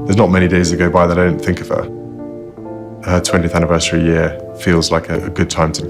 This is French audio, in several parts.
There's not many days that go by that I don't think of her. Her 20th anniversary year feels like a good time to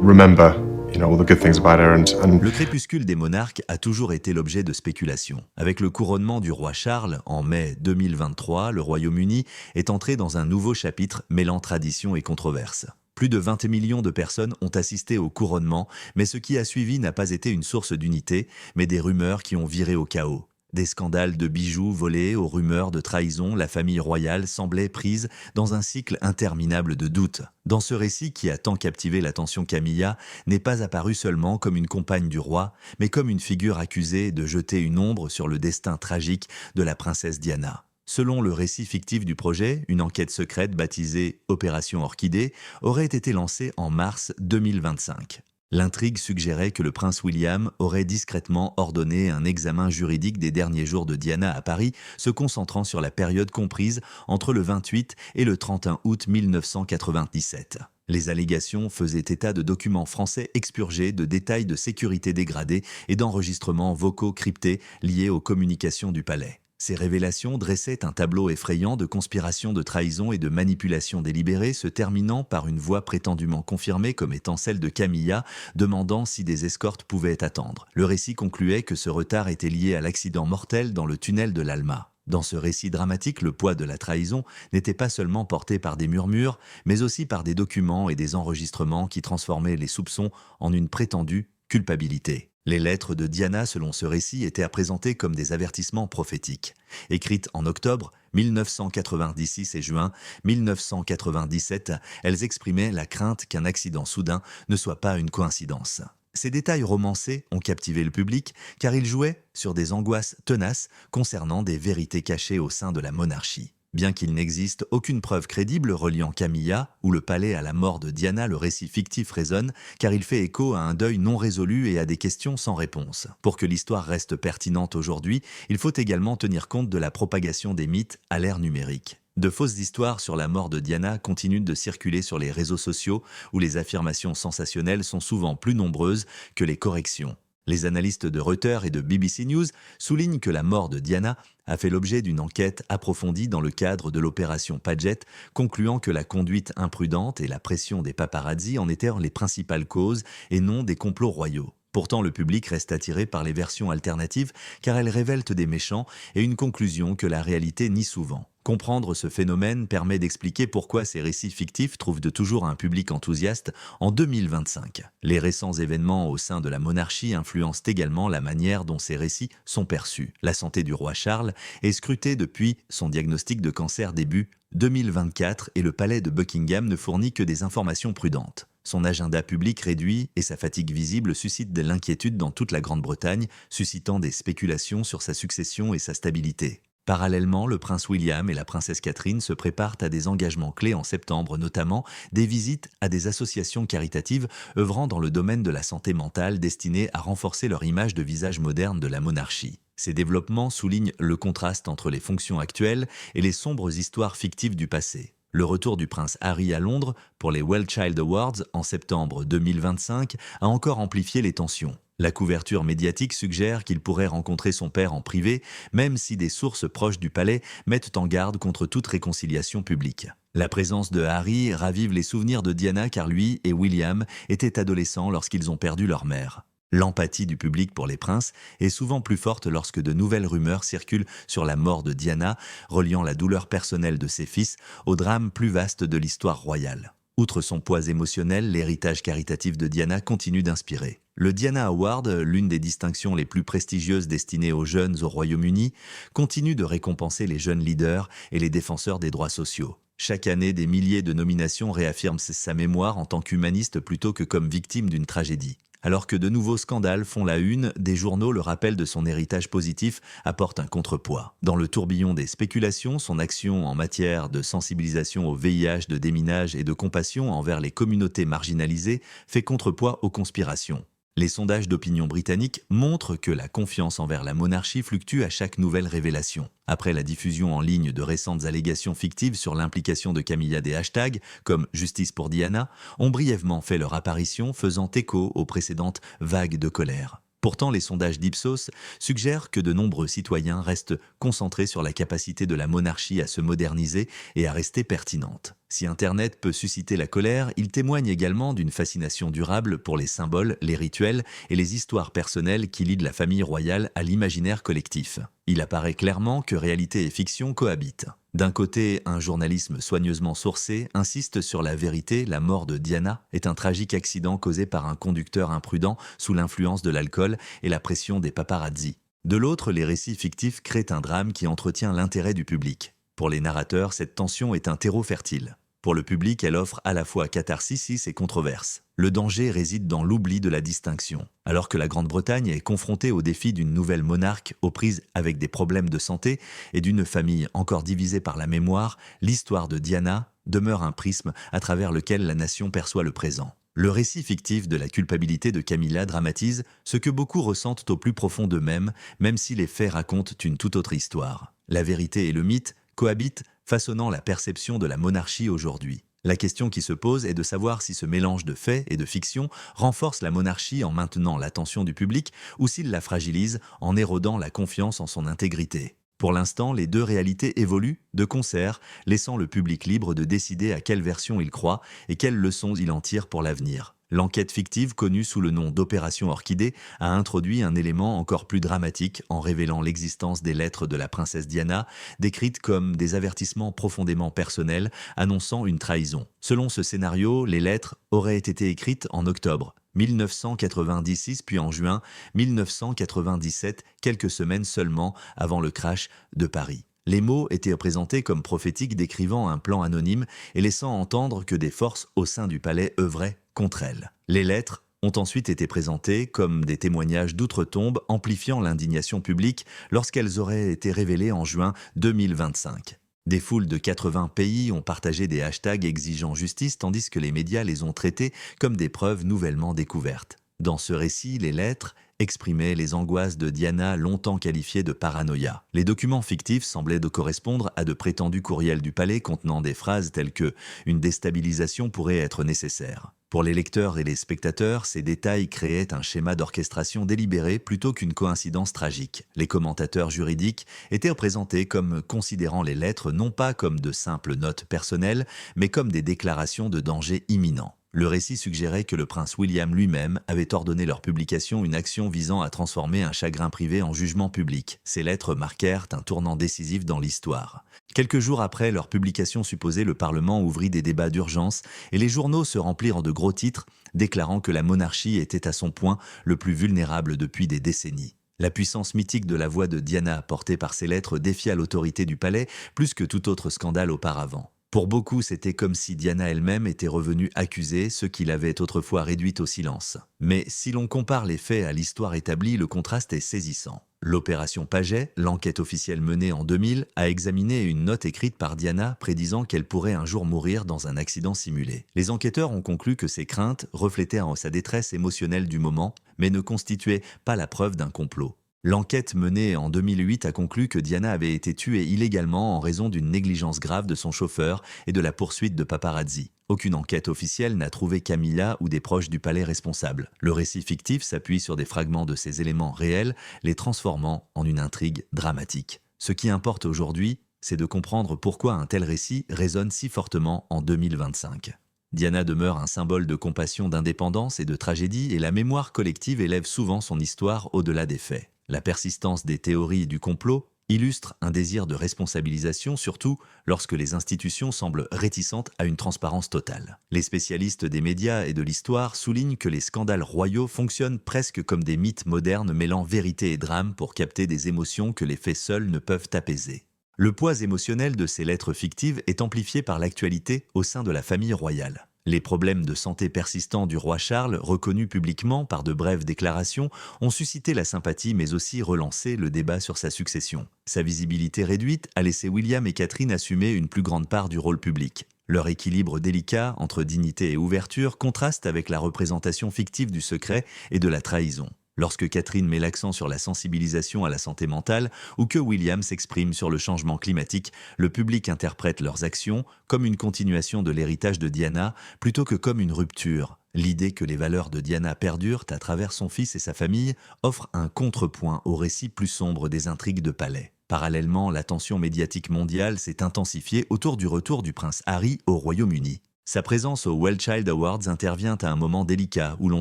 remember, all the good things about her and Le crépuscule des monarques a toujours été l'objet de spéculations. Avec le couronnement du roi Charles en mai 2023, le Royaume-Uni est entré dans un nouveau chapitre mêlant tradition et controverse. Plus de 20 millions de personnes ont assisté au couronnement, mais ce qui a suivi n'a pas été une source d'unité, mais des rumeurs qui ont viré au chaos. Des scandales de bijoux volés aux rumeurs de trahison, la famille royale semblait prise dans un cycle interminable de doutes. Dans ce récit qui a tant captivé l'attention Camilla, n'est pas apparue seulement comme une compagne du roi, mais comme une figure accusée de jeter une ombre sur le destin tragique de la princesse Diana. Selon le récit fictif du projet, une enquête secrète baptisée Opération Orchidée aurait été lancée en mars 2025. L'intrigue suggérait que le prince William aurait discrètement ordonné un examen juridique des derniers jours de Diana à Paris, se concentrant sur la période comprise entre le 28 et le 31 août 1997. Les allégations faisaient état de documents français expurgés, de détails de sécurité dégradés et d'enregistrements vocaux cryptés liés aux communications du palais. Ces révélations dressaient un tableau effrayant de conspiration, de trahison et de manipulation délibérée, se terminant par une voix prétendument confirmée comme étant celle de Camilla, demandant si des escortes pouvaient attendre. Le récit concluait que ce retard était lié à l'accident mortel dans le tunnel de l'Alma. Dans ce récit dramatique, le poids de la trahison n'était pas seulement porté par des murmures, mais aussi par des documents et des enregistrements qui transformaient les soupçons en une prétendue culpabilité. Les lettres de Diana, selon ce récit, étaient à présenter comme des avertissements prophétiques. Écrites en octobre 1996 et juin 1997, elles exprimaient la crainte qu'un accident soudain ne soit pas une coïncidence. Ces détails romancés ont captivé le public car ils jouaient sur des angoisses tenaces concernant des vérités cachées au sein de la monarchie. Bien qu'il n'existe aucune preuve crédible reliant Camilla ou le palais à la mort de Diana, le récit fictif résonne car il fait écho à un deuil non résolu et à des questions sans réponse. Pour que l'histoire reste pertinente aujourd'hui, il faut également tenir compte de la propagation des mythes à l'ère numérique. De fausses histoires sur la mort de Diana continuent de circuler sur les réseaux sociaux où les affirmations sensationnelles sont souvent plus nombreuses que les corrections. Les analystes de Reuters et de BBC News soulignent que la mort de Diana a fait l'objet d'une enquête approfondie dans le cadre de l'opération Paget, concluant que la conduite imprudente et la pression des paparazzi en étaient les principales causes et non des complots royaux. Pourtant, le public reste attiré par les versions alternatives car elles révèlent des méchants et une conclusion que la réalité nie souvent. Comprendre ce phénomène permet d'expliquer pourquoi ces récits fictifs trouvent de toujours un public enthousiaste en 2025. Les récents événements au sein de la monarchie influencent également la manière dont ces récits sont perçus. La santé du roi Charles est scrutée depuis son diagnostic de cancer début 2024 et le palais de Buckingham ne fournit que des informations prudentes. Son agenda public réduit et sa fatigue visible suscitent de l'inquiétude dans toute la Grande-Bretagne, suscitant des spéculations sur sa succession et sa stabilité. Parallèlement, le prince William et la princesse Catherine se préparent à des engagements clés en septembre, notamment des visites à des associations caritatives œuvrant dans le domaine de la santé mentale destinées à renforcer leur image de visage moderne de la monarchie. Ces développements soulignent le contraste entre les fonctions actuelles et les sombres histoires fictives du passé. Le retour du prince Harry à Londres pour les Well Child Awards en septembre 2025 a encore amplifié les tensions. La couverture médiatique suggère qu'il pourrait rencontrer son père en privé, même si des sources proches du palais mettent en garde contre toute réconciliation publique. La présence de Harry ravive les souvenirs de Diana car lui et William étaient adolescents lorsqu'ils ont perdu leur mère. L'empathie du public pour les princes est souvent plus forte lorsque de nouvelles rumeurs circulent sur la mort de Diana, reliant la douleur personnelle de ses fils au drame plus vaste de l'histoire royale. Outre son poids émotionnel, l'héritage caritatif de Diana continue d'inspirer. Le Diana Award, l'une des distinctions les plus prestigieuses destinées aux jeunes au Royaume-Uni, continue de récompenser les jeunes leaders et les défenseurs des droits sociaux. Chaque année, des milliers de nominations réaffirment sa mémoire en tant qu'humaniste plutôt que comme victime d'une tragédie. Alors que de nouveaux scandales font la une, des journaux le rappel de son héritage positif apporte un contrepoids. Dans le tourbillon des spéculations, son action en matière de sensibilisation au VIH, de déminage et de compassion envers les communautés marginalisées fait contrepoids aux conspirations. Les sondages d'opinion britanniques montrent que la confiance envers la monarchie fluctue à chaque nouvelle révélation. Après la diffusion en ligne de récentes allégations fictives sur l'implication de Camilla, des hashtags comme Justice pour Diana ont brièvement fait leur apparition, faisant écho aux précédentes vagues de colère. Pourtant, les sondages d'Ipsos suggèrent que de nombreux citoyens restent concentrés sur la capacité de la monarchie à se moderniser et à rester pertinente. Si Internet peut susciter la colère, il témoigne également d'une fascination durable pour les symboles, les rituels et les histoires personnelles qui lient la famille royale à l'imaginaire collectif. Il apparaît clairement que réalité et fiction cohabitent. D'un côté, un journalisme soigneusement sourcé insiste sur la vérité, la mort de Diana est un tragique accident causé par un conducteur imprudent sous l'influence de l'alcool et la pression des paparazzi. De l'autre, les récits fictifs créent un drame qui entretient l'intérêt du public. Pour les narrateurs, cette tension est un terreau fertile. Pour le public, elle offre à la fois catharsis et controverse. Le danger réside dans l'oubli de la distinction. Alors que la Grande-Bretagne est confrontée au défi d'une nouvelle monarque aux prises avec des problèmes de santé et d'une famille encore divisée par la mémoire, l'histoire de Diana demeure un prisme à travers lequel la nation perçoit le présent. Le récit fictif de la culpabilité de Camilla dramatise ce que beaucoup ressentent au plus profond d'eux-mêmes, même si les faits racontent une toute autre histoire. La vérité et le mythe cohabitent, façonnant la perception de la monarchie aujourd'hui. La question qui se pose est de savoir si ce mélange de faits et de fiction renforce la monarchie en maintenant l'attention du public ou s'il la fragilise en érodant la confiance en son intégrité. Pour l'instant, les deux réalités évoluent de concert, laissant le public libre de décider à quelle version il croit et quelles leçons il en tire pour l'avenir. L'enquête fictive, connue sous le nom d'Opération Orchidée, a introduit un élément encore plus dramatique en révélant l'existence des lettres de la princesse Diana, décrites comme des avertissements profondément personnels annonçant une trahison. Selon ce scénario, les lettres auraient été écrites en octobre 1996 puis en juin 1997, quelques semaines seulement avant le crash de Paris. Les mots étaient présentés comme prophétiques, décrivant un plan anonyme et laissant entendre que des forces au sein du palais œuvraient contre elle. Les lettres ont ensuite été présentées comme des témoignages d'outre-tombe, amplifiant l'indignation publique lorsqu'elles auraient été révélées en juin 2025. Des foules de 80 pays ont partagé des hashtags exigeant justice, tandis que les médias les ont traitées comme des preuves nouvellement découvertes. Dans ce récit, les lettres exprimaient les angoisses de Diana, longtemps qualifiée de paranoïa. Les documents fictifs semblaient de correspondre à de prétendus courriels du palais contenant des phrases telles que « une déstabilisation pourrait être nécessaire ». Pour les lecteurs et les spectateurs, ces détails créaient un schéma d'orchestration délibéré plutôt qu'une coïncidence tragique. Les commentateurs juridiques étaient présentés comme considérant les lettres non pas comme de simples notes personnelles, mais comme des déclarations de danger imminent. Le récit suggérait que le prince William lui-même avait ordonné leur publication, une action visant à transformer un chagrin privé en jugement public. Ces lettres marquèrent un tournant décisif dans l'histoire. Quelques jours après leur publication supposée, le Parlement ouvrit des débats d'urgence et les journaux se remplirent de gros titres déclarant que la monarchie était à son point le plus vulnérable depuis des décennies. La puissance mythique de la voix de Diana portée par ces lettres défia l'autorité du palais plus que tout autre scandale auparavant. Pour beaucoup, c'était comme si Diana elle-même était revenue accuser ce qui l'avait autrefois réduite au silence. Mais si l'on compare les faits à l'histoire établie, le contraste est saisissant. L'opération Paget, l'enquête officielle menée en 2000, a examiné une note écrite par Diana prédisant qu'elle pourrait un jour mourir dans un accident simulé. Les enquêteurs ont conclu que ces craintes reflétaient sa détresse émotionnelle du moment, mais ne constituaient pas la preuve d'un complot. L'enquête menée en 2008 a conclu que Diana avait été tuée illégalement en raison d'une négligence grave de son chauffeur et de la poursuite de paparazzi. Aucune enquête officielle n'a trouvé Camilla ou des proches du palais responsables. Le récit fictif s'appuie sur des fragments de ces éléments réels, les transformant en une intrigue dramatique. Ce qui importe aujourd'hui, c'est de comprendre pourquoi un tel récit résonne si fortement en 2025. Diana demeure un symbole de compassion, d'indépendance et de tragédie, et la mémoire collective élève souvent son histoire au-delà des faits. La persistance des théories du complot illustre un désir de responsabilisation, surtout lorsque les institutions semblent réticentes à une transparence totale. Les spécialistes des médias et de l'histoire soulignent que les scandales royaux fonctionnent presque comme des mythes modernes mêlant vérité et drame pour capter des émotions que les faits seuls ne peuvent apaiser. Le poids émotionnel de ces lettres fictives est amplifié par l'actualité au sein de la famille royale. Les problèmes de santé persistants du roi Charles, reconnus publiquement par de brèves déclarations, ont suscité la sympathie mais aussi relancé le débat sur sa succession. Sa visibilité réduite a laissé William et Catherine assumer une plus grande part du rôle public. Leur équilibre délicat entre dignité et ouverture contraste avec la représentation fictive du secret et de la trahison. lorsque Catherine met l'accent sur la sensibilisation à la santé mentale ou que William s'exprime sur le changement climatique, le public interprète leurs actions comme une continuation de l'héritage de Diana plutôt que comme une rupture. L'idée que les valeurs de Diana perdurent à travers son fils et sa famille offre un contrepoint au récit plus sombre des intrigues de palais. Parallèlement, l'attention médiatique mondiale s'est intensifiée autour du retour du prince Harry au Royaume-Uni. Sa présence aux Well Child Awards intervient à un moment délicat où l'on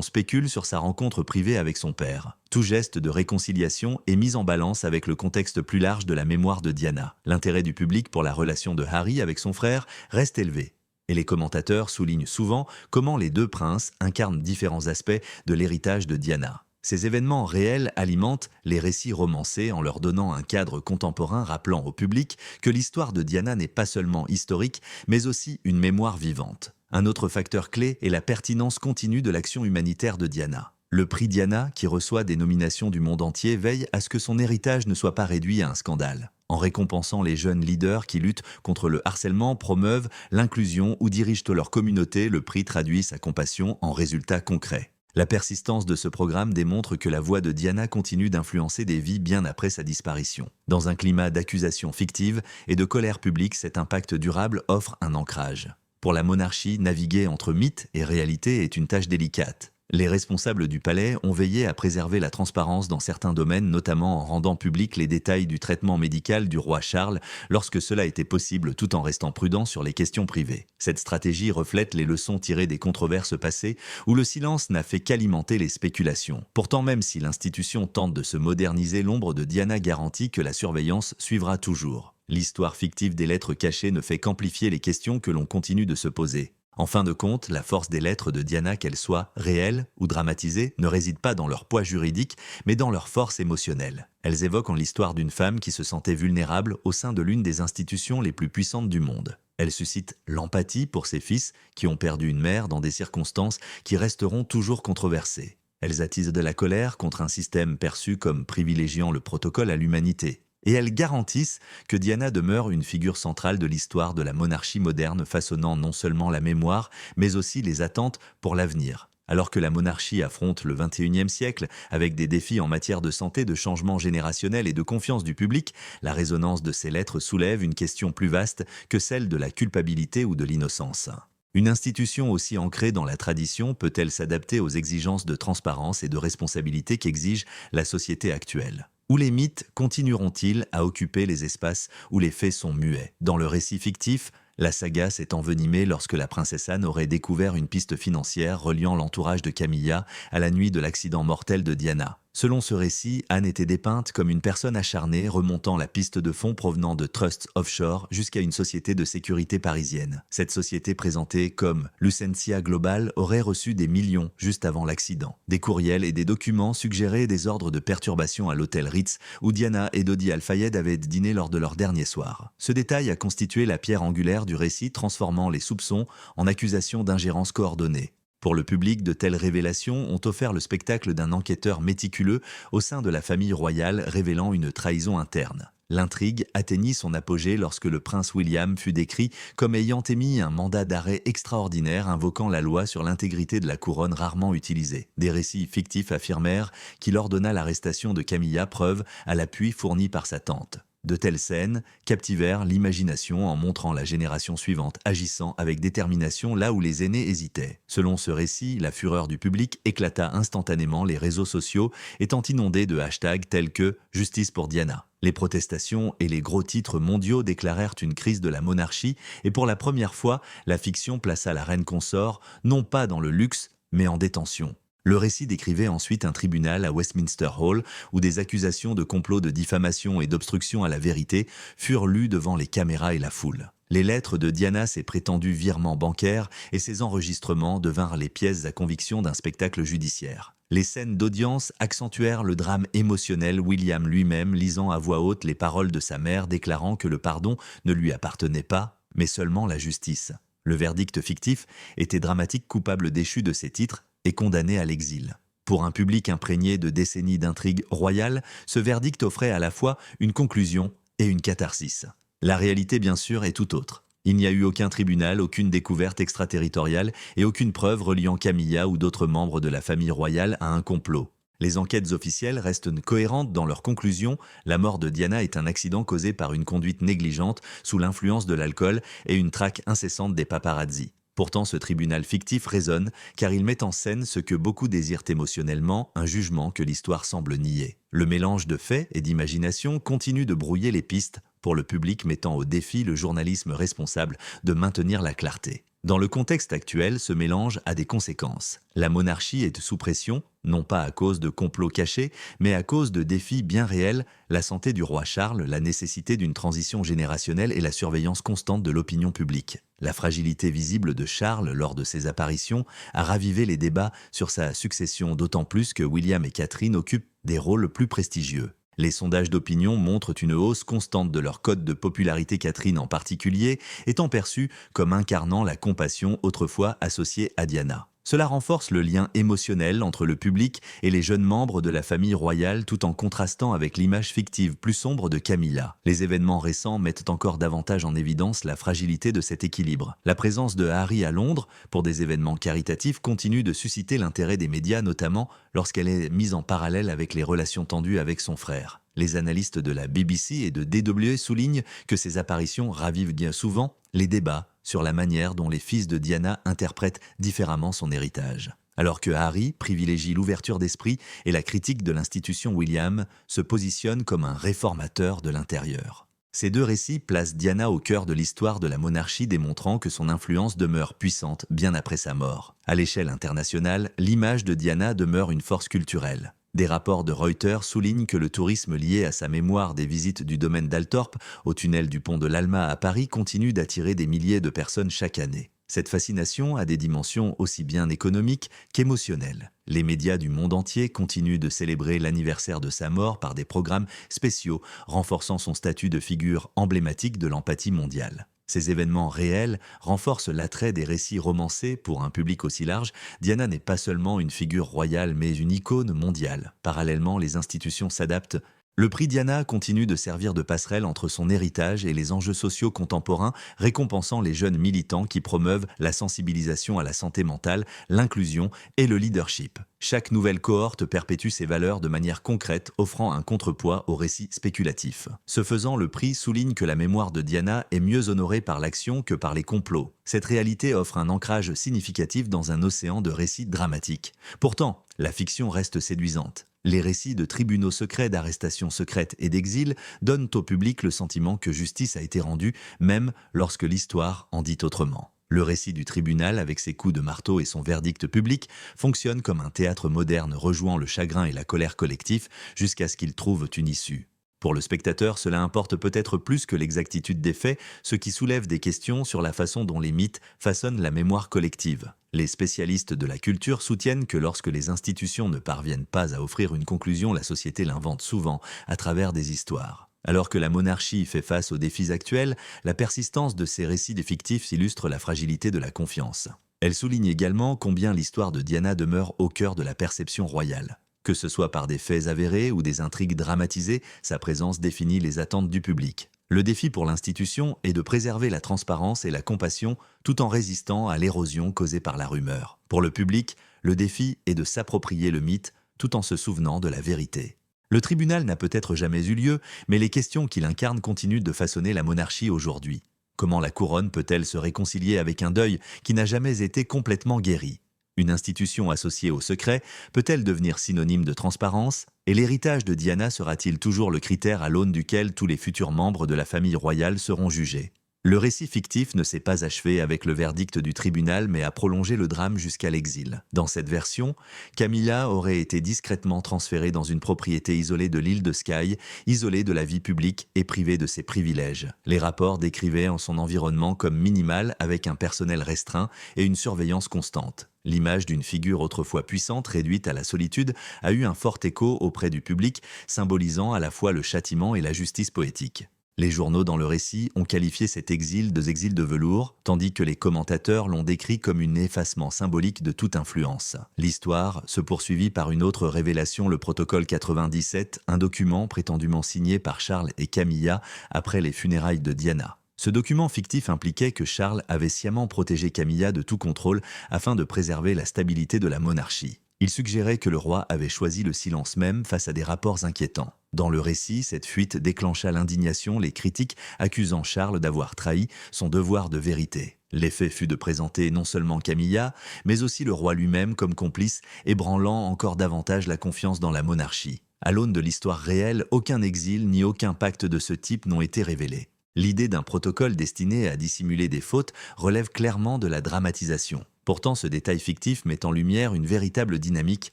spécule sur sa rencontre privée avec son père. Tout geste de réconciliation est mis en balance avec le contexte plus large de la mémoire de Diana. L'intérêt du public pour la relation de Harry avec son frère reste élevé. Et les commentateurs soulignent souvent comment les deux princes incarnent différents aspects de l'héritage de Diana. Ces événements réels alimentent les récits romancés en leur donnant un cadre contemporain rappelant au public que l'histoire de Diana n'est pas seulement historique, mais aussi une mémoire vivante. Un autre facteur clé est la pertinence continue de l'action humanitaire de Diana. Le prix Diana, qui reçoit des nominations du monde entier, veille à ce que son héritage ne soit pas réduit à un scandale. En récompensant les jeunes leaders qui luttent contre le harcèlement, promeuvent l'inclusion ou dirigent leur communauté, le prix traduit sa compassion en résultats concrets. La persistance de ce programme démontre que la voix de Diana continue d'influencer des vies bien après sa disparition. Dans un climat d'accusations fictives et de colère publique, cet impact durable offre un ancrage. Pour la monarchie, naviguer entre mythe et réalité est une tâche délicate. Les responsables du palais ont veillé à préserver la transparence dans certains domaines, notamment en rendant publics les détails du traitement médical du roi Charles lorsque cela était possible, tout en restant prudent sur les questions privées. Cette stratégie reflète les leçons tirées des controverses passées où le silence n'a fait qu'alimenter les spéculations. Pourtant, même si l'institution tente de se moderniser, l'ombre de Diana garantit que la surveillance suivra toujours. L'histoire fictive des lettres cachées ne fait qu'amplifier les questions que l'on continue de se poser. En fin de compte, la force des lettres de Diana, qu'elles soient réelles ou dramatisées, ne réside pas dans leur poids juridique, mais dans leur force émotionnelle. Elles évoquent l'histoire d'une femme qui se sentait vulnérable au sein de l'une des institutions les plus puissantes du monde. Elles suscitent l'empathie pour ses fils qui ont perdu une mère dans des circonstances qui resteront toujours controversées. Elles attisent de la colère contre un système perçu comme privilégiant le protocole à l'humanité. Et elles garantissent que Diana demeure une figure centrale de l'histoire de la monarchie moderne, façonnant non seulement la mémoire, mais aussi les attentes pour l'avenir. Alors que la monarchie affronte le XXIe siècle avec des défis en matière de santé, de changement générationnel et de confiance du public, la résonance de ces lettres soulève une question plus vaste que celle de la culpabilité ou de l'innocence. Une institution aussi ancrée dans la tradition peut-elle s'adapter aux exigences de transparence et de responsabilité qu'exige la société actuelle ? Où les mythes continueront-ils à occuper les espaces où les faits sont muets ? Dans le récit fictif, la saga s'est envenimée lorsque la princesse Anne aurait découvert une piste financière reliant l'entourage de Camilla à la nuit de l'accident mortel de Diana. Selon ce récit, Anne était dépeinte comme une personne acharnée remontant la piste de fonds provenant de trusts offshore jusqu'à une société de sécurité parisienne. Cette société présentée comme Lucentia Global aurait reçu des millions juste avant l'accident. Des courriels et des documents suggéraient des ordres de perturbation à l'hôtel Ritz où Diana et Dodi Al-Fayed avaient dîné lors de leur dernier soir. Ce détail a constitué la pierre angulaire du récit, transformant les soupçons en accusations d'ingérence coordonnée. Pour le public, de telles révélations ont offert le spectacle d'un enquêteur méticuleux au sein de la famille royale, révélant une trahison interne. L'intrigue atteignit son apogée lorsque le prince William fut décrit comme ayant émis un mandat d'arrêt extraordinaire invoquant la loi sur l'intégrité de la couronne rarement utilisée. Des récits fictifs affirmèrent qu'il ordonna l'arrestation de Camilla, preuve à l'appui fourni par sa tante. De telles scènes captivèrent l'imagination en montrant la génération suivante agissant avec détermination là où les aînés hésitaient. Selon ce récit, la fureur du public éclata instantanément, les réseaux sociaux étant inondés de hashtags tels que « Justice pour Diana ». Les protestations et les gros titres mondiaux déclarèrent une crise de la monarchie et pour la première fois, la fiction plaça la reine consort non pas dans le luxe, mais en détention. Le récit décrivait ensuite un tribunal à Westminster Hall où des accusations de complot de diffamation et d'obstruction à la vérité furent lues devant les caméras et la foule. Les lettres de Diana, ses prétendus virements bancaires et ses enregistrements devinrent les pièces à conviction d'un spectacle judiciaire. Les scènes d'audience accentuèrent le drame émotionnel, William lui-même lisant à voix haute les paroles de sa mère déclarant que le pardon ne lui appartenait pas, mais seulement la justice. Le verdict fictif était dramatique, coupable déchu de ses titres et condamné à l'exil. Pour un public imprégné de décennies d'intrigues royales, ce verdict offrait à la fois une conclusion et une catharsis. La réalité, bien sûr, est tout autre. Il n'y a eu aucun tribunal, aucune découverte extraterritoriale et aucune preuve reliant Camilla ou d'autres membres de la famille royale à un complot. Les enquêtes officielles restent cohérentes dans leur conclusion. La mort de Diana est un accident causé par une conduite négligente sous l'influence de l'alcool et une traque incessante des paparazzis. Pourtant, ce tribunal fictif résonne car il met en scène ce que beaucoup désirent émotionnellement, un jugement que l'histoire semble nier. Le mélange de faits et d'imagination continue de brouiller les pistes pour le public, mettant au défi le journalisme responsable de maintenir la clarté. Dans le contexte actuel, ce mélange a des conséquences. La monarchie est sous pression, non pas à cause de complots cachés, mais à cause de défis bien réels, la santé du roi Charles, la nécessité d'une transition générationnelle et la surveillance constante de l'opinion publique. La fragilité visible de Charles lors de ses apparitions a ravivé les débats sur sa succession, d'autant plus que William et Catherine occupent des rôles plus prestigieux. Les sondages d'opinion montrent une hausse constante de leur cote de popularité, Catherine en particulier, étant perçue comme incarnant la compassion autrefois associée à Diana. Cela renforce le lien émotionnel entre le public et les jeunes membres de la famille royale tout en contrastant avec l'image fictive plus sombre de Camilla. Les événements récents mettent encore davantage en évidence la fragilité de cet équilibre. La présence de Harry à Londres pour des événements caritatifs continue de susciter l'intérêt des médias, notamment lorsqu'elle est mise en parallèle avec les relations tendues avec son frère. Les analystes de la BBC et de DW soulignent que ces apparitions ravivent bien souvent les débats sur la manière dont les fils de Diana interprètent différemment son héritage. Alors que Harry privilégie l'ouverture d'esprit et la critique de l'institution, William se positionne comme un réformateur de l'intérieur. Ces deux récits placent Diana au cœur de l'histoire de la monarchie, démontrant que son influence demeure puissante bien après sa mort. À l'échelle internationale, l'image de Diana demeure une force culturelle. Des rapports de Reuters soulignent que le tourisme lié à sa mémoire des visites du domaine d'Altorp au tunnel du pont de l'Alma à Paris continue d'attirer des milliers de personnes chaque année. Cette fascination a des dimensions aussi bien économiques qu'émotionnelles. Les médias du monde entier continuent de célébrer l'anniversaire de sa mort par des programmes spéciaux, renforçant son statut de figure emblématique de l'empathie mondiale. Ces événements réels renforcent l'attrait des récits romancés pour un public aussi large. Diana n'est pas seulement une figure royale, mais une icône mondiale. Parallèlement, les institutions s'adaptent. Le prix Diana continue de servir de passerelle entre son héritage et les enjeux sociaux contemporains, récompensant les jeunes militants qui promeuvent la sensibilisation à la santé mentale, l'inclusion et le leadership. Chaque nouvelle cohorte perpétue ces valeurs de manière concrète, offrant un contrepoids aux récits spéculatifs. Ce faisant, le prix souligne que la mémoire de Diana est mieux honorée par l'action que par les complots. Cette réalité offre un ancrage significatif dans un océan de récits dramatiques. Pourtant, la fiction reste séduisante. Les récits de tribunaux secrets, d'arrestations secrètes et d'exil donnent au public le sentiment que justice a été rendue, même lorsque l'histoire en dit autrement. Le récit du tribunal, avec ses coups de marteau et son verdict public, fonctionne comme un théâtre moderne rejouant le chagrin et la colère collectifs jusqu'à ce qu'ils trouvent une issue. Pour le spectateur, cela importe peut-être plus que l'exactitude des faits, ce qui soulève des questions sur la façon dont les mythes façonnent la mémoire collective. Les spécialistes de la culture soutiennent que lorsque les institutions ne parviennent pas à offrir une conclusion, la société l'invente souvent à travers des histoires. Alors que la monarchie fait face aux défis actuels, la persistance de ces récits fictifs illustre la fragilité de la confiance. Elle souligne également combien l'histoire de Diana demeure au cœur de la perception royale. Que ce soit par des faits avérés ou des intrigues dramatisées, sa présence définit les attentes du public. Le défi pour l'institution est de préserver la transparence et la compassion tout en résistant à l'érosion causée par la rumeur. Pour le public, le défi est de s'approprier le mythe tout en se souvenant de la vérité. Le tribunal n'a peut-être jamais eu lieu, mais les questions qu'il incarne continuent de façonner la monarchie aujourd'hui. Comment la couronne peut-elle se réconcilier avec un deuil qui n'a jamais été complètement guéri ? Une institution associée au secret peut-elle devenir synonyme de transparence ? Et l'héritage de Diana sera-t-il toujours le critère à l'aune duquel tous les futurs membres de la famille royale seront jugés ? Le récit fictif ne s'est pas achevé avec le verdict du tribunal, mais a prolongé le drame jusqu'à l'exil. Dans cette version, Camilla aurait été discrètement transférée dans une propriété isolée de l'île de Skye, isolée de la vie publique et privée de ses privilèges. Les rapports décrivaient en son environnement comme minimal, avec un personnel restreint et une surveillance constante. L'image d'une figure autrefois puissante réduite à la solitude a eu un fort écho auprès du public, symbolisant à la fois le châtiment et la justice poétique. Les journaux dans le récit ont qualifié cet exil de velours, tandis que les commentateurs l'ont décrit comme un effacement symbolique de toute influence. L'histoire se poursuivit par une autre révélation, le protocole 97, un document prétendument signé par Charles et Camilla après les funérailles de Diana. Ce document fictif impliquait que Charles avait sciemment protégé Camilla de tout contrôle afin de préserver la stabilité de la monarchie. Il suggérait que le roi avait choisi le silence même face à des rapports inquiétants. Dans le récit, cette fuite déclencha l'indignation, les critiques accusant Charles d'avoir trahi son devoir de vérité. L'effet fut de présenter non seulement Camilla, mais aussi le roi lui-même comme complice, ébranlant encore davantage la confiance dans la monarchie. À l'aune de l'histoire réelle, aucun exil ni aucun pacte de ce type n'ont été révélés. L'idée d'un protocole destiné à dissimuler des fautes relève clairement de la dramatisation. Pourtant, ce détail fictif met en lumière une véritable dynamique.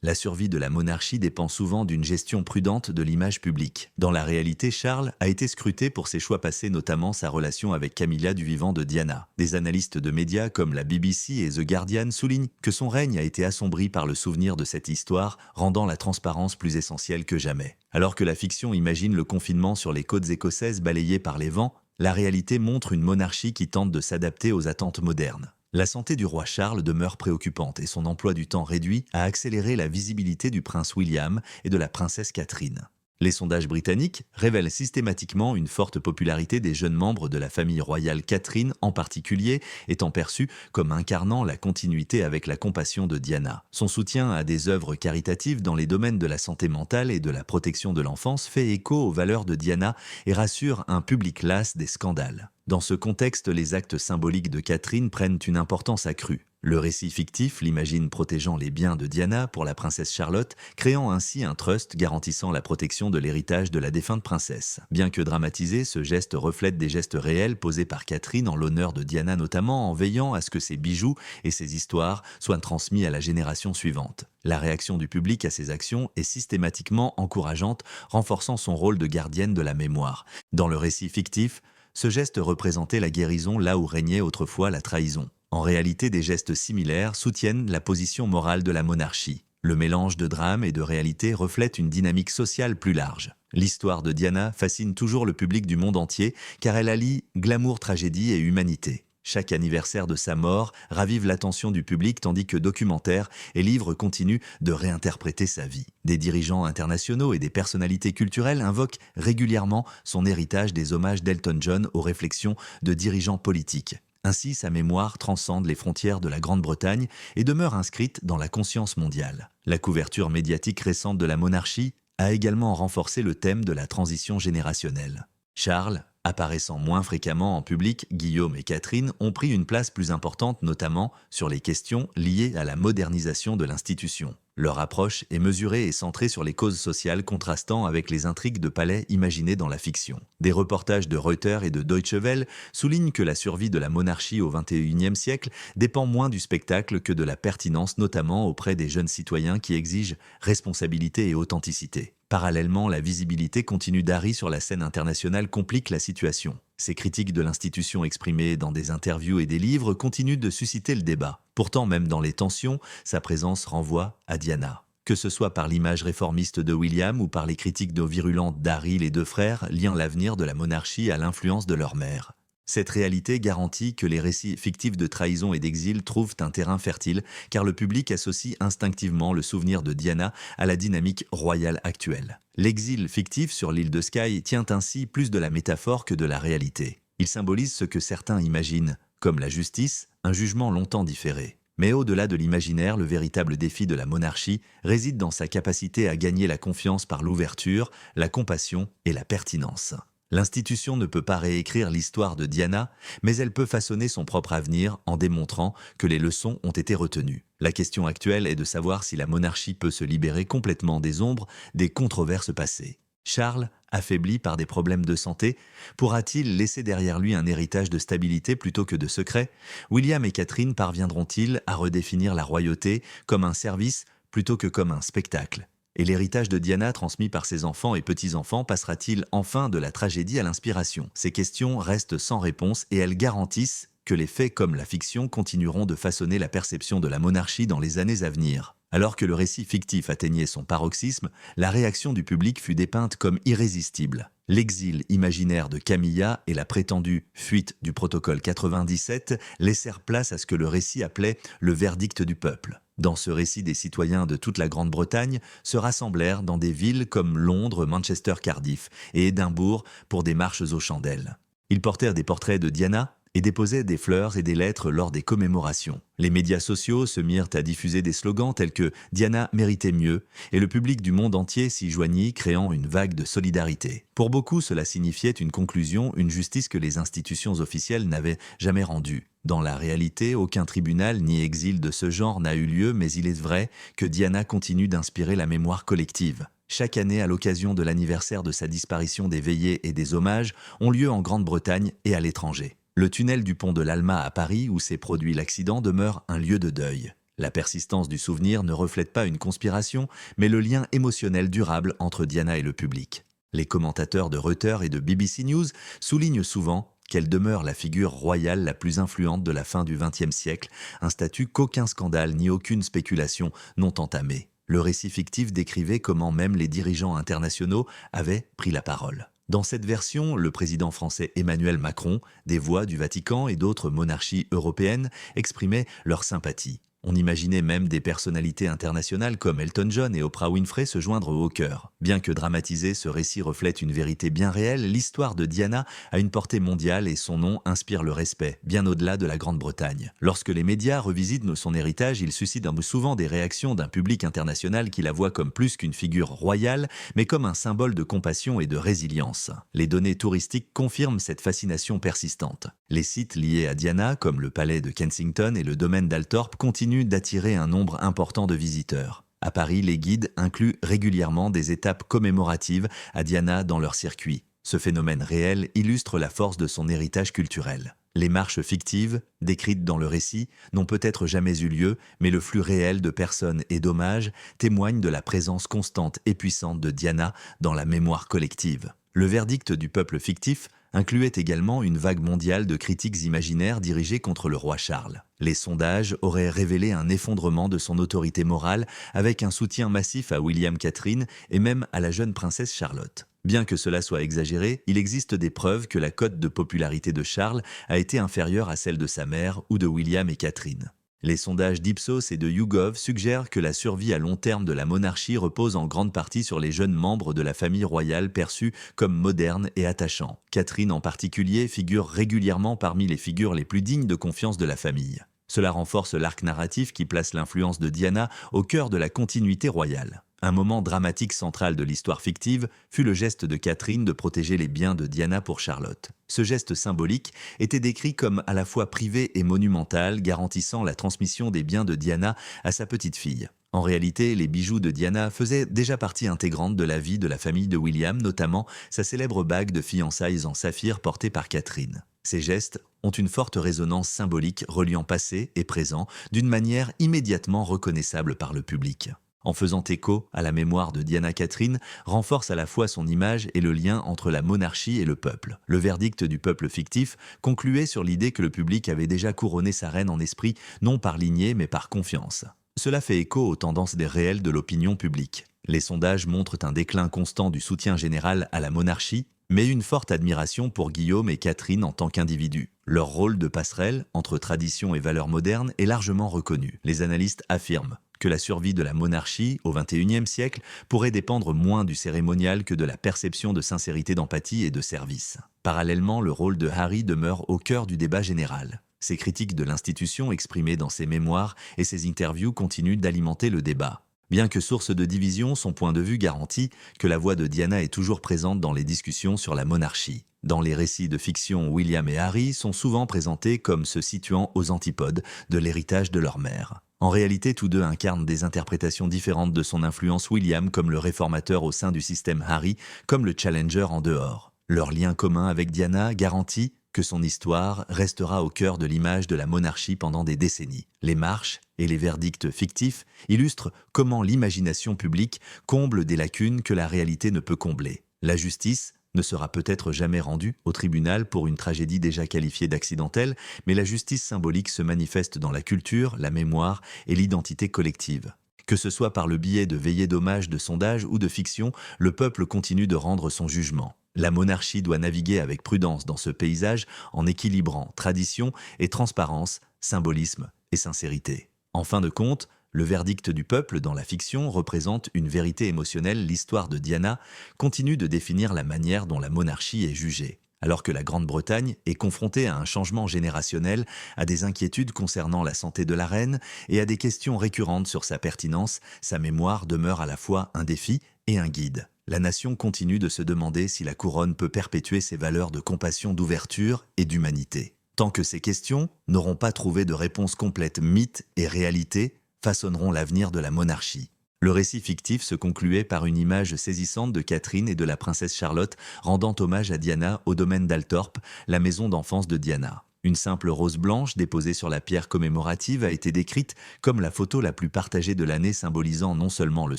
La survie de la monarchie dépend souvent d'une gestion prudente de l'image publique. Dans la réalité, Charles a été scruté pour ses choix passés, notamment sa relation avec Camilla du vivant de Diana. Des analystes de médias comme la BBC et The Guardian soulignent que son règne a été assombri par le souvenir de cette histoire, rendant la transparence plus essentielle que jamais. Alors que la fiction imagine le confinement sur les côtes écossaises balayées par les vents, la réalité montre une monarchie qui tente de s'adapter aux attentes modernes. La santé du roi Charles demeure préoccupante et son emploi du temps réduit a accéléré la visibilité du prince William et de la princesse Catherine. Les sondages britanniques révèlent systématiquement une forte popularité des jeunes membres de la famille royale, Catherine en particulier étant perçue comme incarnant la continuité avec la compassion de Diana. Son soutien à des œuvres caritatives dans les domaines de la santé mentale et de la protection de l'enfance fait écho aux valeurs de Diana et rassure un public las des scandales. Dans ce contexte, les actes symboliques de Catherine prennent une importance accrue. Le récit fictif l'imagine protégeant les biens de Diana pour la princesse Charlotte, créant ainsi un trust garantissant la protection de l'héritage de la défunte princesse. Bien que dramatisé, ce geste reflète des gestes réels posés par Catherine en l'honneur de Diana, notamment en veillant à ce que ses bijoux et ses histoires soient transmis à la génération suivante. La réaction du public à ces actions est systématiquement encourageante, renforçant son rôle de gardienne de la mémoire. Dans le récit fictif, ce geste représentait la guérison là où régnait autrefois la trahison. En réalité, des gestes similaires soutiennent la position morale de la monarchie. Le mélange de drame et de réalité reflète une dynamique sociale plus large. L'histoire de Diana fascine toujours le public du monde entier car elle allie glamour, tragédie et humanité. Chaque anniversaire de sa mort ravive l'attention du public tandis que documentaires et livres continuent de réinterpréter sa vie. Des dirigeants internationaux et des personnalités culturelles invoquent régulièrement son héritage, des hommages d'Elton John aux réflexions de dirigeants politiques. Ainsi, sa mémoire transcende les frontières de la Grande-Bretagne et demeure inscrite dans la conscience mondiale. La couverture médiatique récente de la monarchie a également renforcé le thème de la transition générationnelle. Charles, apparaissant moins fréquemment en public, Guillaume et Catherine ont pris une place plus importante, notamment sur les questions liées à la modernisation de l'institution. Leur approche est mesurée et centrée sur les causes sociales, contrastant avec les intrigues de palais imaginées dans la fiction. Des reportages de Reuters et de Deutsche Welle soulignent que la survie de la monarchie au XXIe siècle dépend moins du spectacle que de la pertinence, notamment auprès des jeunes citoyens qui exigent responsabilité et authenticité. Parallèlement, la visibilité continue d'Harry sur la scène internationale complique la situation. Ses critiques de l'institution exprimées dans des interviews et des livres continuent de susciter le débat. Pourtant, même dans les tensions, sa présence renvoie à Diana. Que ce soit par l'image réformiste de William ou par les critiques virulentes d'Harry, les deux frères liant l'avenir de la monarchie à l'influence de leur mère. Cette réalité garantit que les récits fictifs de trahison et d'exil trouvent un terrain fertile, car le public associe instinctivement le souvenir de Diana à la dynamique royale actuelle. L'exil fictif sur l'île de Skye tient ainsi plus de la métaphore que de la réalité. Il symbolise ce que certains imaginent, comme la justice, un jugement longtemps différé. Mais au-delà de l'imaginaire, le véritable défi de la monarchie réside dans sa capacité à gagner la confiance par l'ouverture, la compassion et la pertinence. L'institution ne peut pas réécrire l'histoire de Diana, mais elle peut façonner son propre avenir en démontrant que les leçons ont été retenues. La question actuelle est de savoir si la monarchie peut se libérer complètement des ombres des controverses passées. Charles, affaibli par des problèmes de santé, pourra-t-il laisser derrière lui un héritage de stabilité plutôt que de secret? William et Catherine parviendront-ils à redéfinir la royauté comme un service plutôt que comme un spectacle? Et l'héritage de Diana transmis par ses enfants et petits-enfants passera-t-il enfin de la tragédie à l'inspiration? Ces questions restent sans réponse et elles garantissent que les faits comme la fiction continueront de façonner la perception de la monarchie dans les années à venir. Alors que le récit fictif atteignait son paroxysme, la réaction du public fut dépeinte comme irrésistible. L'exil imaginaire de Camilla et la prétendue fuite du protocole 97 laissèrent place à ce que le récit appelait le verdict du peuple. Dans ce récit, des citoyens de toute la Grande-Bretagne se rassemblèrent dans des villes comme Londres, Manchester, Cardiff et Édimbourg pour des marches aux chandelles. Ils portèrent des portraits de Diana et déposait des fleurs et des lettres lors des commémorations. Les médias sociaux se mirent à diffuser des slogans tels que « Diana méritait mieux » et le public du monde entier s'y joignit, créant une vague de solidarité. Pour beaucoup, cela signifiait une conclusion, une justice que les institutions officielles n'avaient jamais rendue. Dans la réalité, aucun tribunal ni exil de ce genre n'a eu lieu, mais il est vrai que Diana continue d'inspirer la mémoire collective. Chaque année, à l'occasion de l'anniversaire de sa disparition, des veillées et des hommages ont lieu en Grande-Bretagne et à l'étranger. Le tunnel du pont de l'Alma à Paris, où s'est produit l'accident, demeure un lieu de deuil. La persistance du souvenir ne reflète pas une conspiration, mais le lien émotionnel durable entre Diana et le public. Les commentateurs de Reuters et de BBC News soulignent souvent qu'elle demeure la figure royale la plus influente de la fin du XXe siècle, un statut qu'aucun scandale ni aucune spéculation n'ont entamé. Le récit fictif décrivait comment même les dirigeants internationaux avaient pris la parole. Dans cette version, le président français Emmanuel Macron, des voix du Vatican et d'autres monarchies européennes exprimaient leur sympathie. On imaginait même des personnalités internationales comme Elton John et Oprah Winfrey se joindre au cœur. Bien que dramatisé, ce récit reflète une vérité bien réelle, l'histoire de Diana a une portée mondiale et son nom inspire le respect, bien au-delà de la Grande-Bretagne. Lorsque les médias revisitent son héritage, il suscite souvent des réactions d'un public international qui la voit comme plus qu'une figure royale, mais comme un symbole de compassion et de résilience. Les données touristiques confirment cette fascination persistante. Les sites liés à Diana, comme le palais de Kensington et le domaine d'Althorp, continuent d'attirer un nombre important de visiteurs. À Paris, les guides incluent régulièrement des étapes commémoratives à Diana dans leur circuit. Ce phénomène réel illustre la force de son héritage culturel. Les marches fictives, décrites dans le récit, n'ont peut-être jamais eu lieu, mais le flux réel de personnes et d'hommages témoigne de la présence constante et puissante de Diana dans la mémoire collective. Le verdict du peuple fictif incluait également une vague mondiale de critiques imaginaires dirigées contre le roi Charles. Les sondages auraient révélé un effondrement de son autorité morale avec un soutien massif à William Catherine et même à la jeune princesse Charlotte. Bien que cela soit exagéré, il existe des preuves que la cote de popularité de Charles a été inférieure à celle de sa mère ou de William et Catherine. Les sondages d'Ipsos et de YouGov suggèrent que la survie à long terme de la monarchie repose en grande partie sur les jeunes membres de la famille royale perçus comme modernes et attachants. Catherine en particulier figure régulièrement parmi les figures les plus dignes de confiance de la famille. Cela renforce l'arc narratif qui place l'influence de Diana au cœur de la continuité royale. Un moment dramatique central de l'histoire fictive fut le geste de Catherine de protéger les biens de Diana pour Charlotte. Ce geste symbolique était décrit comme à la fois privé et monumental, garantissant la transmission des biens de Diana à sa petite-fille. En réalité, les bijoux de Diana faisaient déjà partie intégrante de la vie de la famille de William, notamment sa célèbre bague de fiançailles en saphir portée par Catherine. Ces gestes ont une forte résonance symbolique reliant passé et présent d'une manière immédiatement reconnaissable par le public. En faisant écho à la mémoire de Diana Catherine, renforce à la fois son image et le lien entre la monarchie et le peuple. Le verdict du peuple fictif concluait sur l'idée que le public avait déjà couronné sa reine en esprit, non par lignée mais par confiance. Cela fait écho aux tendances des réels de l'opinion publique. Les sondages montrent un déclin constant du soutien général à la monarchie, mais une forte admiration pour Guillaume et Catherine en tant qu'individus. Leur rôle de passerelle entre tradition et valeurs modernes est largement reconnu. Les analystes affirment que la survie de la monarchie au XXIe siècle pourrait dépendre moins du cérémonial que de la perception de sincérité, d'empathie et de service. Parallèlement, le rôle de Harry demeure au cœur du débat général. Ses critiques de l'institution exprimées dans ses mémoires et ses interviews continuent d'alimenter le débat. Bien que source de division, son point de vue garantit que la voix de Diana est toujours présente dans les discussions sur la monarchie. Dans les récits de fiction, William et Harry sont souvent présentés comme se situant aux antipodes de l'héritage de leur mère. En réalité, tous deux incarnent des interprétations différentes de son influence, William comme le réformateur au sein du système, Harry comme le challenger en dehors. Leur lien commun avec Diana garantit que son histoire restera au cœur de l'image de la monarchie pendant des décennies. Les marches et les verdicts fictifs illustrent comment l'imagination publique comble des lacunes que la réalité ne peut combler. La justice ne sera peut-être jamais rendue au tribunal pour une tragédie déjà qualifiée d'accidentelle, mais la justice symbolique se manifeste dans la culture, la mémoire et l'identité collective. Que ce soit par le biais de veillées d'hommage, de sondages ou de fiction, le peuple continue de rendre son jugement. La monarchie doit naviguer avec prudence dans ce paysage en équilibrant tradition et transparence, symbolisme et sincérité. En fin de compte, le verdict du peuple dans la fiction représente une vérité émotionnelle. L'histoire de Diana continue de définir la manière dont la monarchie est jugée. Alors que la Grande-Bretagne est confrontée à un changement générationnel, à des inquiétudes concernant la santé de la reine et à des questions récurrentes sur sa pertinence, sa mémoire demeure à la fois un défi et un guide. La nation continue de se demander si la couronne peut perpétuer ses valeurs de compassion, d'ouverture et d'humanité. Tant que ces questions n'auront pas trouvé de réponse complète, mythe et réalité façonneront l'avenir de la monarchie. Le récit fictif se concluait par une image saisissante de Catherine et de la princesse Charlotte rendant hommage à Diana au domaine d'Althorp, la maison d'enfance de Diana. Une simple rose blanche déposée sur la pierre commémorative a été décrite comme la photo la plus partagée de l'année, symbolisant non seulement le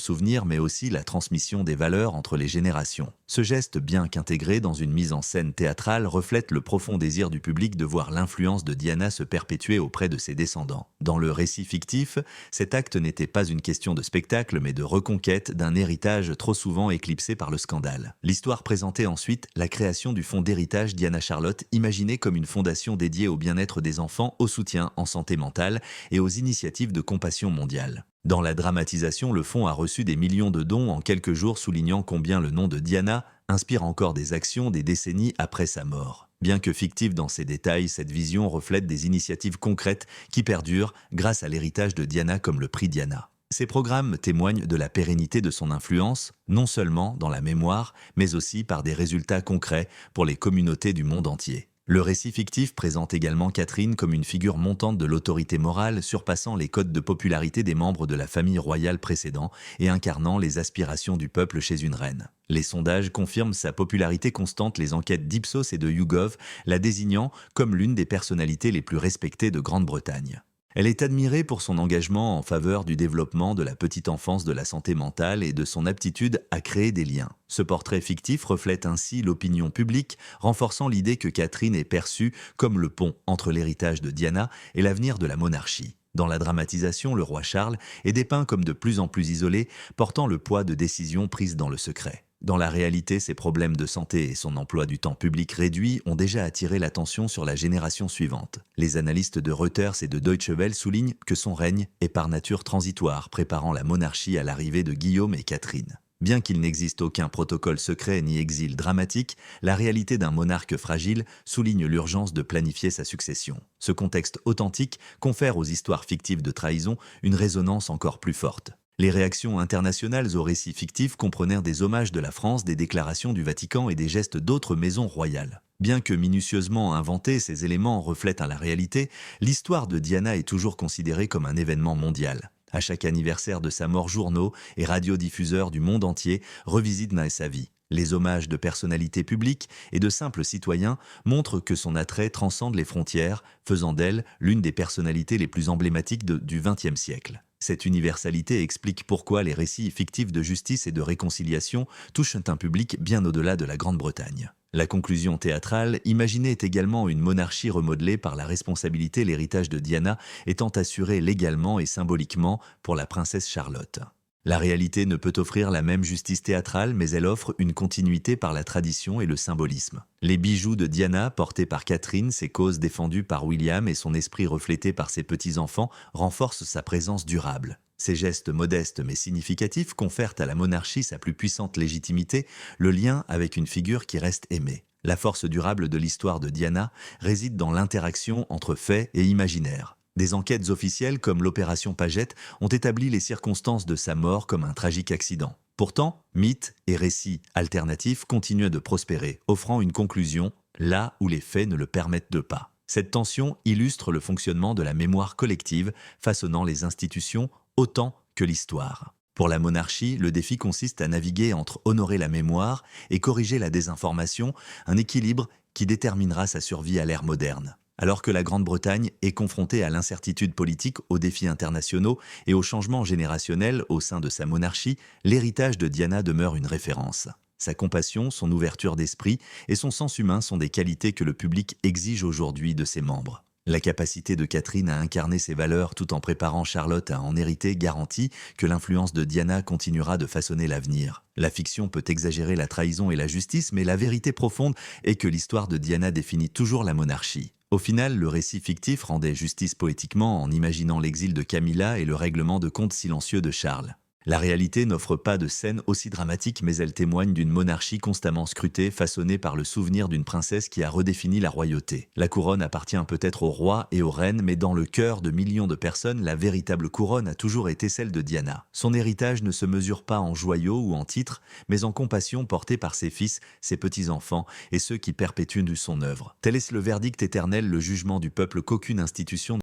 souvenir mais aussi la transmission des valeurs entre les générations. Ce geste, bien qu'intégré dans une mise en scène théâtrale, reflète le profond désir du public de voir l'influence de Diana se perpétuer auprès de ses descendants. Dans le récit fictif, cet acte n'était pas une question de spectacle mais de reconquête d'un héritage trop souvent éclipsé par le scandale. L'histoire présentait ensuite la création du fonds d'héritage Diana Charlotte, imaginé comme une fondation dédiée au bien-être des enfants, au soutien en santé mentale et aux initiatives de compassion mondiale. Dans la dramatisation, le fonds a reçu des millions de dons en quelques jours, soulignant combien le nom de Diana inspire encore des actions des décennies après sa mort. Bien que fictive dans ses détails, cette vision reflète des initiatives concrètes qui perdurent grâce à l'héritage de Diana comme le prix Diana. Ces programmes témoignent de la pérennité de son influence, non seulement dans la mémoire, mais aussi par des résultats concrets pour les communautés du monde entier. Le récit fictif présente également Catherine comme une figure montante de l'autorité morale, surpassant les codes de popularité des membres de la famille royale précédents et incarnant les aspirations du peuple chez une reine. Les sondages confirment sa popularité constante, les enquêtes d'Ipsos et de YouGov la désignant comme l'une des personnalités les plus respectées de Grande-Bretagne. Elle est admirée pour son engagement en faveur du développement de la petite enfance, de la santé mentale et de son aptitude à créer des liens. Ce portrait fictif reflète ainsi l'opinion publique, renforçant l'idée que Catherine est perçue comme le pont entre l'héritage de Diana et l'avenir de la monarchie. Dans la dramatisation, le roi Charles est dépeint comme de plus en plus isolé, portant le poids de décisions prises dans le secret. Dans la réalité, ses problèmes de santé et son emploi du temps public réduit ont déjà attiré l'attention sur la génération suivante. Les analystes de Reuters et de Deutsche Welle soulignent que son règne est par nature transitoire, préparant la monarchie à l'arrivée de Guillaume et Catherine. Bien qu'il n'existe aucun protocole secret ni exil dramatique, la réalité d'un monarque fragile souligne l'urgence de planifier sa succession. Ce contexte authentique confère aux histoires fictives de trahison une résonance encore plus forte. Les réactions internationales aux récits fictifs comprenèrent des hommages de la France, des déclarations du Vatican et des gestes d'autres maisons royales. Bien que minutieusement inventés, ces éléments reflètent la réalité, l'histoire de Diana est toujours considérée comme un événement mondial. À chaque anniversaire de sa mort, journaux et radiodiffuseurs du monde entier revisitent sa vie. Les hommages de personnalités publiques et de simples citoyens montrent que son attrait transcende les frontières, faisant d'elle l'une des personnalités les plus emblématiques du XXe siècle. Cette universalité explique pourquoi les récits fictifs de justice et de réconciliation touchent un public bien au-delà de la Grande-Bretagne. La conclusion théâtrale imaginée est également une monarchie remodelée par la responsabilité, l'héritage de Diana étant assuré légalement et symboliquement pour la princesse Charlotte. La réalité ne peut offrir la même justice théâtrale, mais elle offre une continuité par la tradition et le symbolisme. Les bijoux de Diana, portés par Catherine, ses causes défendues par William et son esprit reflété par ses petits-enfants renforcent sa présence durable. Ces gestes modestes mais significatifs confèrent à la monarchie sa plus puissante légitimité, le lien avec une figure qui reste aimée. La force durable de l'histoire de Diana réside dans l'interaction entre faits et imaginaire. Des enquêtes officielles comme l'opération Pagette ont établi les circonstances de sa mort comme un tragique accident. Pourtant, mythes et récits alternatifs continuent de prospérer, offrant une conclusion là où les faits ne le permettent pas. Cette tension illustre le fonctionnement de la mémoire collective, façonnant les institutions autant que l'histoire. Pour la monarchie, le défi consiste à naviguer entre honorer la mémoire et corriger la désinformation, un équilibre qui déterminera sa survie à l'ère moderne. Alors que la Grande-Bretagne est confrontée à l'incertitude politique, aux défis internationaux et aux changements générationnels au sein de sa monarchie, l'héritage de Diana demeure une référence. Sa compassion, son ouverture d'esprit et son sens humain sont des qualités que le public exige aujourd'hui de ses membres. La capacité de Catherine à incarner ses valeurs tout en préparant Charlotte à en hériter garantit que l'influence de Diana continuera de façonner l'avenir. La fiction peut exagérer la trahison et la justice, mais la vérité profonde est que l'histoire de Diana définit toujours la monarchie. Au final, le récit fictif rendait justice poétiquement en imaginant l'exil de Camilla et le règlement de comptes silencieux de Charles. La réalité n'offre pas de scène aussi dramatique, mais elle témoigne d'une monarchie constamment scrutée, façonnée par le souvenir d'une princesse qui a redéfini la royauté. La couronne appartient peut-être au roi et aux reines, mais dans le cœur de millions de personnes, la véritable couronne a toujours été celle de Diana. Son héritage ne se mesure pas en joyaux ou en titres, mais en compassion portée par ses fils, ses petits-enfants et ceux qui perpétuent son œuvre. Tel est le verdict éternel, le jugement du peuple qu'aucune institution